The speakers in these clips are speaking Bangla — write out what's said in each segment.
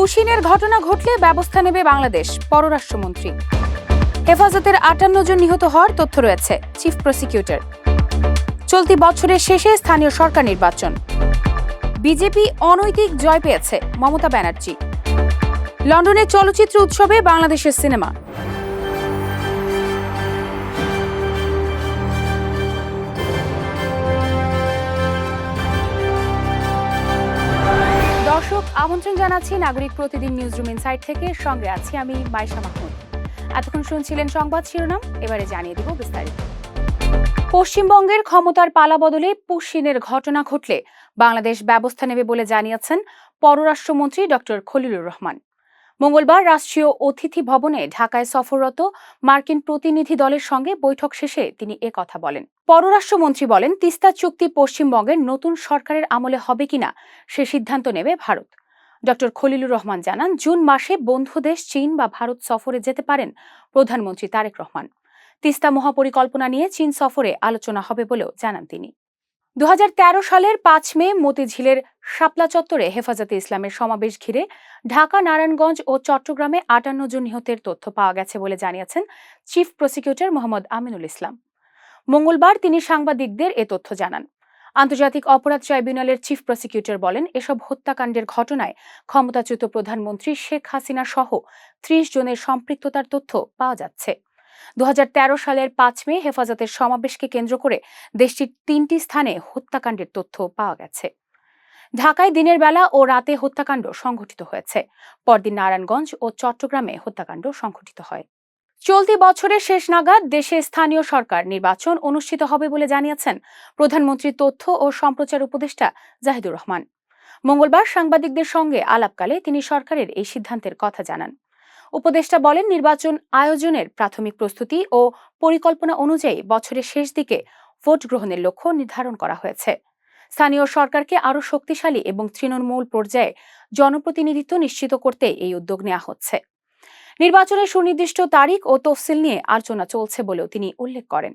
পুশিনের ঘটনা ঘটলে ব্যবস্থা নেবে বাংলাদেশ, পররাষ্ট্রমন্ত্রী। হেফাজতের 58 জন নিহত হওয়ার তথ্য রয়েছে, চিফ প্রসিকিউটর। চলতি বছরের শেষে স্থানীয় সরকার নির্বাচন। বিজেপি অনৈতিক জয় পেয়েছে, মমতা ব্যানার্জি। লন্ডনের চলচ্চিত্র উৎসবে বাংলাদেশের সিনেমা। দর্শক, আমন্ত্রণ জানাচ্ছি নাগরিক প্রতিদিন নিউজরুম ইনসাইট থেকে। সঙ্গে আছি আমি মাইশা মাহমুদ। এতক্ষণ শুনছিলেন সংবাদ শিরোনাম, এবারে জানিয়ে দেব বিস্তারিত। পশ্চিমবঙ্গের ক্ষমতার পালাবদলে পুশিনের ঘটনা ঘটলে বাংলাদেশ ব্যবস্থা নেবে বলে জানিয়েছেন পররাষ্ট্রমন্ত্রী ডক্টর খলিলুর রহমান। মঙ্গলবার রাষ্ট্রীয় অতিথি ভবনে ঢাকায় সফররত মার্কিন প্রতিনিধি দলের সঙ্গে বৈঠক শেষে তিনি কথা বলেন। পররাষ্ট্রমন্ত্রী বলেন, তিস্তা চুক্তি পশ্চিমবঙ্গের নতুন সরকারের আমলে হবে কিনা সে সিদ্ধান্ত নেবে ভারত। ডক্টর খলিলুর রহমান জানান, জুন মাসে বন্ধু দেশ চীন বা ভারত সফরে যেতে পারেন প্রধানমন্ত্রী তারেক রহমান। তিস্তা মহাপরিকল্পনা নিয়ে চীন সফরে আলোচনা হবে বলেও জানান তিনি। 2013 সালের 5 মে মতিঝিলের শাপলা চত্বরে হেফাজতে ইসলামের সমাবেশ ঘিরে ঢাকা, নারায়ণগঞ্জ ও চট্টগ্রামে 58 জন নিহতের তথ্য পাওয়া গেছে বলে জানিয়েছেন চিফ প্রসিকিউটর মোহাম্মদ আমিনুল ইসলাম। মঙ্গলবার তিনি সাংবাদিকদের এ তথ্য জানান। আন্তর্জাতিক অপরাধ ট্রাইব্যুনালের চিফ প্রসিকিউটর বলেন, এসব হত্যাকাণ্ডের ঘটনায় ক্ষমতাচ্যুত প্রধানমন্ত্রী শেখ হাসিনা সহ 30 জনের সম্পৃক্ততার তথ্য পাওয়া যাচ্ছে। 2013 সালের 5 মে হেফাজতের সমাবেশকে কেন্দ্র করে দেশটির 3টি স্থানে হত্যাকাণ্ডের তথ্য পাওয়া গেছে। ঢাকায় দিনের বেলা ও রাতে হত্যাকাণ্ড সংঘটিত হয়েছে। পরদিন নারায়ণগঞ্জ ও চট্টগ্রামে হত্যাকাণ্ড সংঘটিত হয়। চলতি বছরের শেষ নাগাদ দেশে স্থানীয় সরকার নির্বাচন অনুষ্ঠিত হবে বলে জানিয়েছেন প্রধানমন্ত্রীর তথ্য ও সম্প্রচার উপদেষ্টা জাহিদুর রহমান। মঙ্গলবার সাংবাদিকদের সঙ্গে আলাপকালে তিনি সরকারের এই সিদ্ধান্তের কথা জানান। উপদেষ্টা বলেন, নির্বাচন আয়োজনের প্রাথমিক প্রস্তুতি ও পরিকল্পনা অনুযায়ী বছরের শেষ দিকে ভোট গ্রহণের লক্ষ্য নির্ধারণ করা হয়েছে। স্থানীয় সরকারকে আরও শক্তিশালী এবং তৃণমূল পর্যায়ে জনপ্রতিনিধিত্ব নিশ্চিত করতে এই উদ্যোগ নেওয়া হচ্ছে। নির্বাচনের সুনির্দিষ্ট তারিখ ও তফসিল নিয়ে আলোচনা চলছে বলেও তিনি উল্লেখ করেন।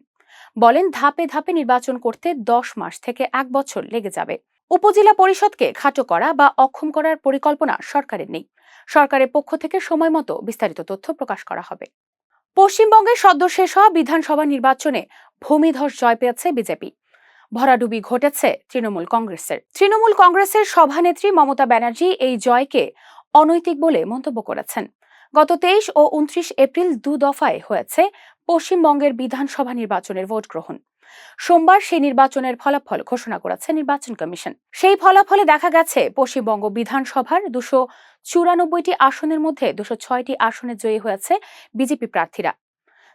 বলেন, ধাপে ধাপে নির্বাচন করতে 10 মাস থেকে 1 বছর লেগে যাবে। উপজেলা পরিষদকে খাটো করা বা অক্ষম করার পরিকল্পনা সরকারের নেই। সরকারের পক্ষ থেকে সময় মতো বিস্তারিত তথ্য প্রকাশ করা হবে। পশ্চিমবঙ্গের সদ্য শেষ হওয়া বিধানসভা নির্বাচনে ভূমিধস জয় পেয়েছে বিজেপি। ভরাডুবি ঘটেছে তৃণমূল কংগ্রেসের। তৃণমূল কংগ্রেসের সভানেত্রী মমতা ব্যানার্জি এই জয়কে অনৈতিক বলে মন্তব্য করেছেন। গত 23 ও 29 এপ্রিল 2 দফায় হয়েছে পশ্চিমবঙ্গের বিধানসভা নির্বাচনের ভোট গ্রহণ। সোমবার সেই নির্বাচনের ফলাফল ঘোষণা করেছে নির্বাচন কমিশন। সেই ফলাফলে দেখা গেছে, পশ্চিমবঙ্গ বিধানসভার 294টি আসনের মধ্যে 206টি আসনে জয়ী হয়েছে বিজেপি প্রার্থীরা।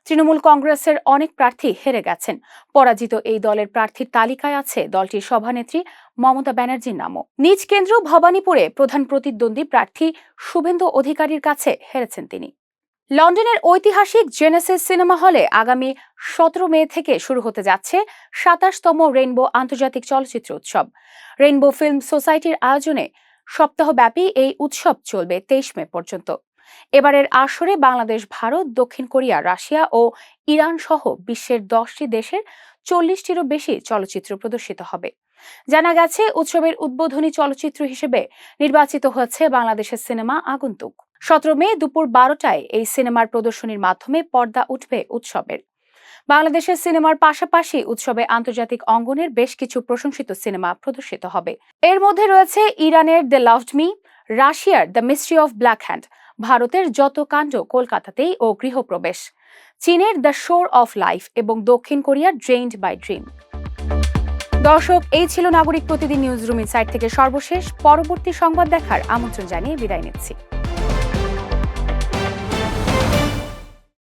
তৃণমূল কংগ্রেসের অনেক প্রার্থী হেরে গেছেন। পরাজিত এই দলের প্রার্থীর তালিকায় আছে দলটির সভানেত্রী মমতা ব্যানার্জির নামও। নিজ কেন্দ্র ভবানীপুরে প্রধান প্রতিদ্বন্দ্বী প্রার্থী শুভেন্দু অধিকারীর কাছে হেরেছেন তিনি। লন্ডনের ঐতিহাসিক জেনেসিস সিনেমা হলে আগামী 17 মে থেকে শুরু হতে যাচ্ছে 27তম রেইনবো আন্তর্জাতিক চলচ্চিত্র উৎসব। রেইনবো ফিল্ম সোসাইটির আয়োজনে সপ্তাহব্যাপী এই উৎসব চলবে 23 মে পর্যন্ত। এবারের আসরে বাংলাদেশ, ভারত, দক্ষিণ কোরিয়া, রাশিয়া ও ইরান সহ বিশ্বের 10টি দেশের 40টিরও বেশি চলচ্চিত্র প্রদর্শিত হবে। জানা গেছে, উৎসবের উদ্বোধনী চলচ্চিত্র হিসেবে নির্বাচিত হয়েছে বাংলাদেশের সিনেমা আগন্তুক। 17 মে দুপুর 12টায় এই সিনেমার প্রদর্শনীর মাধ্যমে পর্দা উঠবে উৎসবের। বাংলাদেশের সিনেমার পাশাপাশি উৎসবে আন্তর্জাতিক অঙ্গনের বেশ কিছু প্রশংসিত সিনেমা প্রদর্শিত হবে। এর মধ্যে রয়েছে ইরানের দ্য লাভড মি, রাশিয়ার the mystery of black hand, ভারতের যত কাণ্ড কলকাতাতেই ও গৃহপ্রবেশ, চীনের দ্য শোর অফ লাইফ এবং দক্ষিণ কোরিয়ার ড্রেইনড বাই ড্রিম। দর্শক, এই ছিল নাগরিক প্রতিদিন নিউজরুম ইনসাইট থেকে সর্বশেষ। পরবর্তী সংবাদ দেখার আমন্ত্রণ জানিয়ে বিদায় নিচ্ছি।